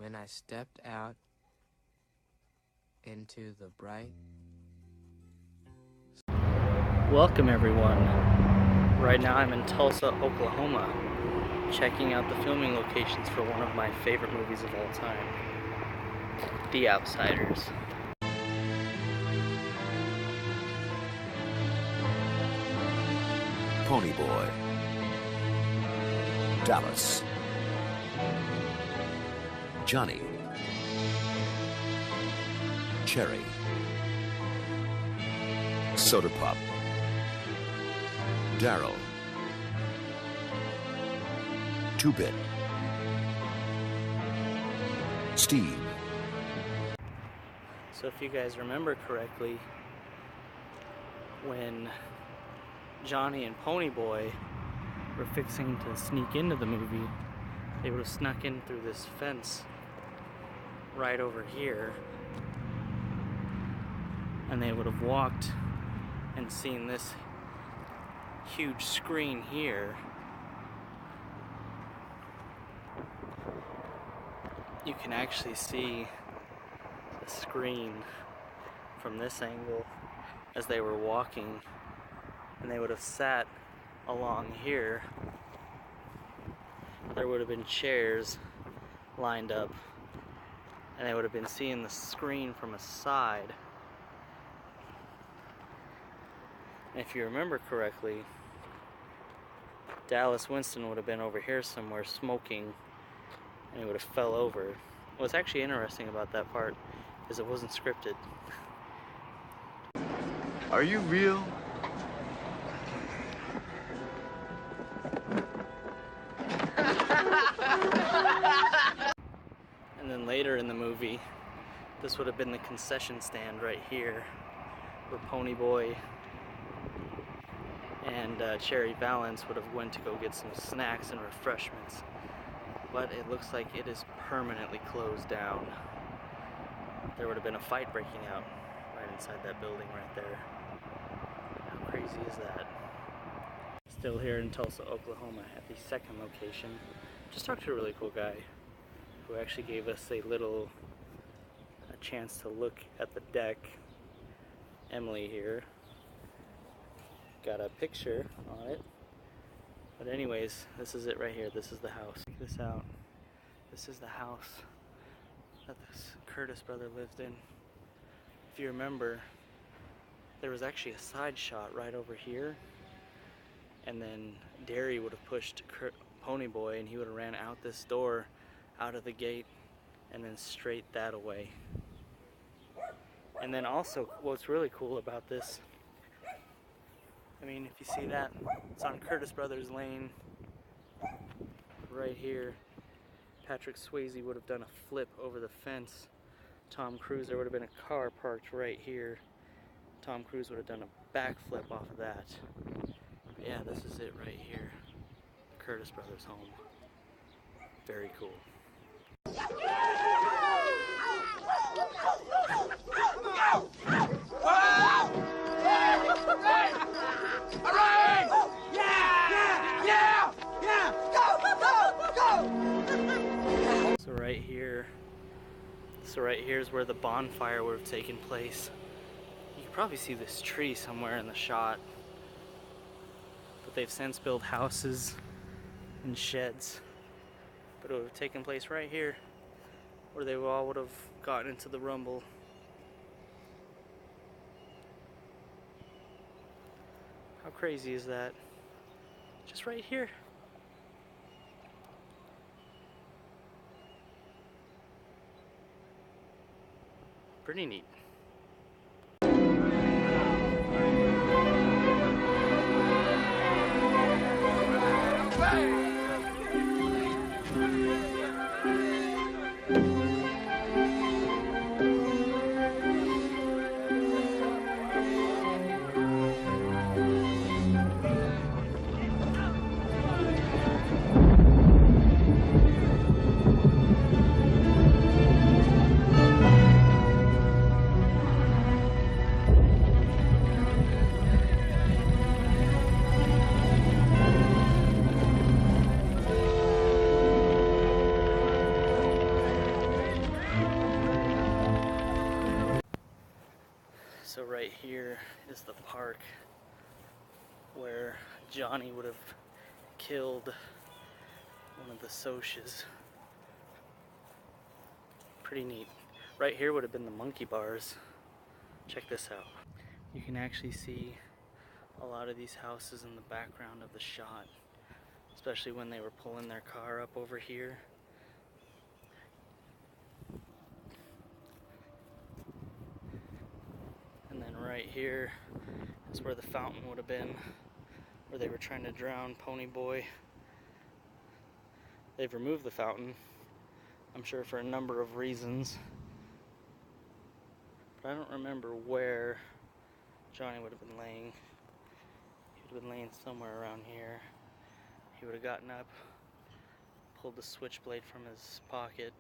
when I stepped out into the bright... Welcome everyone. Right now I'm in Tulsa, Oklahoma, checking out the filming locations for one of my favorite movies of all time, The Outsiders. Pony Boy, Dallas, Johnny, Cherry, Soda Pop, Daryl, 2-Bit, Steve. So if you guys remember correctly, when Johnny and Ponyboy were fixing to sneak into the movie, they would have snuck in through this fence right over here, and they would have walked and seen this huge screen here. You can actually see the screen from this angle as they were walking, and they would have sat along here. There would have been chairs lined up, and they would have been seeing the screen from a side. And if you remember correctly, Dallas Winston would have been over here somewhere smoking, and he would have fell over. What's actually interesting about that part is it wasn't scripted. Are you real? And then later in the movie, this would have been the concession stand right here, where Ponyboy and Cherry Valance would have went to go get some snacks and refreshments. But it looks like it is permanently closed down. There would have been a fight breaking out right inside that building right there. How crazy is that? Still here in Tulsa, Oklahoma at the second location. Just talked to a really cool guy who actually gave us a chance to look at the deck. Emily here got a picture on it. But anyways, this is it right here. This is the house. Check this out. This is the house that this Curtis brother lived in. If you remember, there was actually a side shot right over here, and then Derry would have pushed Ponyboy, and he would have ran out this door, out of the gate, and then straight that away. And then also, what's really cool about this, I mean, if you see that, it's on Curtis Brothers Lane, right here. Patrick Swayze would have done a flip over the fence. Tom Cruise, there would have been a car parked right here. Tom Cruise would have done a backflip off of that. But yeah, this is it right here. The Curtis Brothers home. Very cool. So right here is where the bonfire would have taken place. You can probably see this tree somewhere in the shot. But they've since built houses and sheds. But it would have taken place right here, where they all would have gotten into the rumble. How crazy is that? Just right here. Pretty neat. is the park where Johnny would have killed one of the Socs. Pretty neat. Right here would have been the monkey bars. Check this out. You can actually see a lot of these houses in the background of the shot, especially when they were pulling their car up over here. And then right here is where the fountain would have been, where they were trying to drown Pony Boy. They've removed the fountain, I'm sure for a number of reasons. But I don't remember where Johnny would have been laying. He would have been laying somewhere around here. He would have gotten up, pulled the switchblade from his pocket,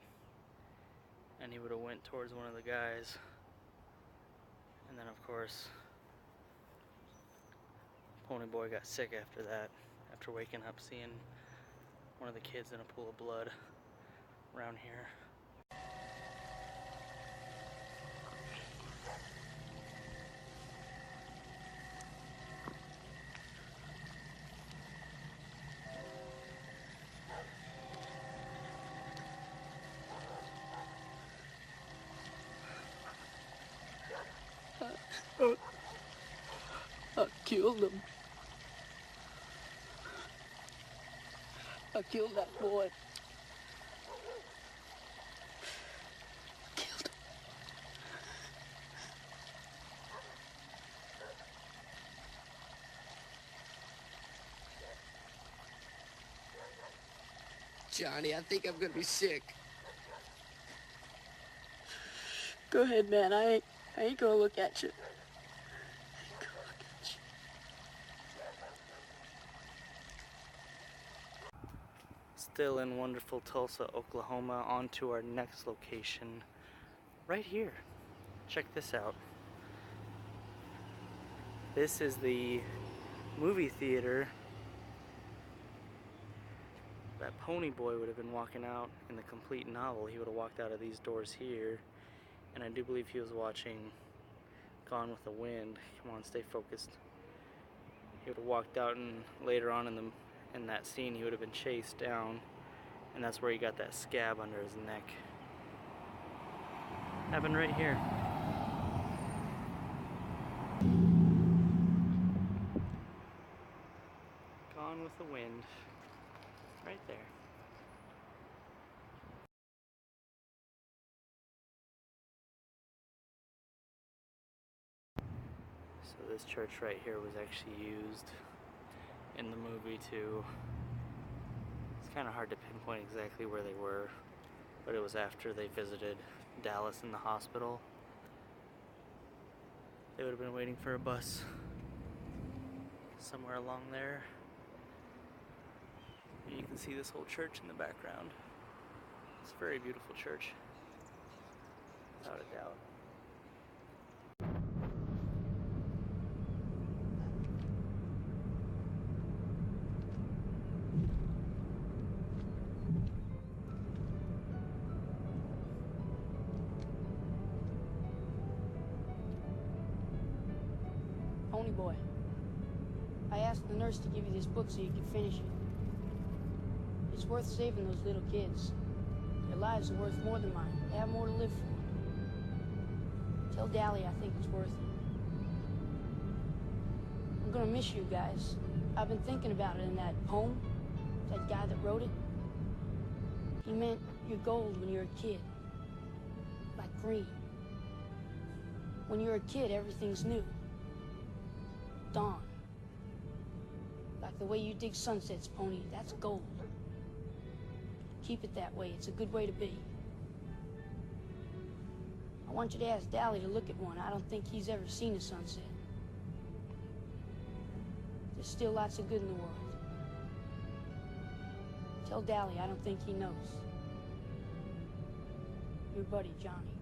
and he would have went towards one of the guys. And then of course, Pony Boy got sick after that, after waking up seeing one of the kids in a pool of blood around here. I killed him. I killed that boy. Killed him. Johnny, I think I'm gonna be sick. Go ahead, man. I ain't gonna look at you. Still in wonderful Tulsa, Oklahoma, on to our next location right here. Check this out. This is the movie theater that Pony Boy would have been walking out in the complete novel. He would have walked out of these doors here, and I do believe he was watching Gone with the Wind. Come on, stay focused. He would have walked out, and later on in that scene he would have been chased down, and that's where he got that scab under his neck. Happened right here. Gone with the Wind. Right there. So this church right here was actually used in the movie too. It's kind of hard to pinpoint exactly where they were, but it was after they visited Dallas in the hospital. They would have been waiting for a bus somewhere along there. And you can see this whole church in the background. It's a very beautiful church, without a doubt. Pony Boy, I asked the nurse to give you this book so you could finish it. It's worth saving those little kids. Their lives are worth more than mine. They have more to live for. Tell Dally I think it's worth it. I'm gonna miss you guys. I've been thinking about it in that poem, that guy that wrote it. He meant you're gold when you're a kid, like green. When you're a kid, everything's new. Dawn. Like the way you dig sunsets, Pony, that's gold. Keep it that way. It's a good way to be. I want you to ask Dally to look at one. I don't think he's ever seen a sunset. There's still lots of good in the world. Tell Dally I don't think he knows. Your buddy, Johnny.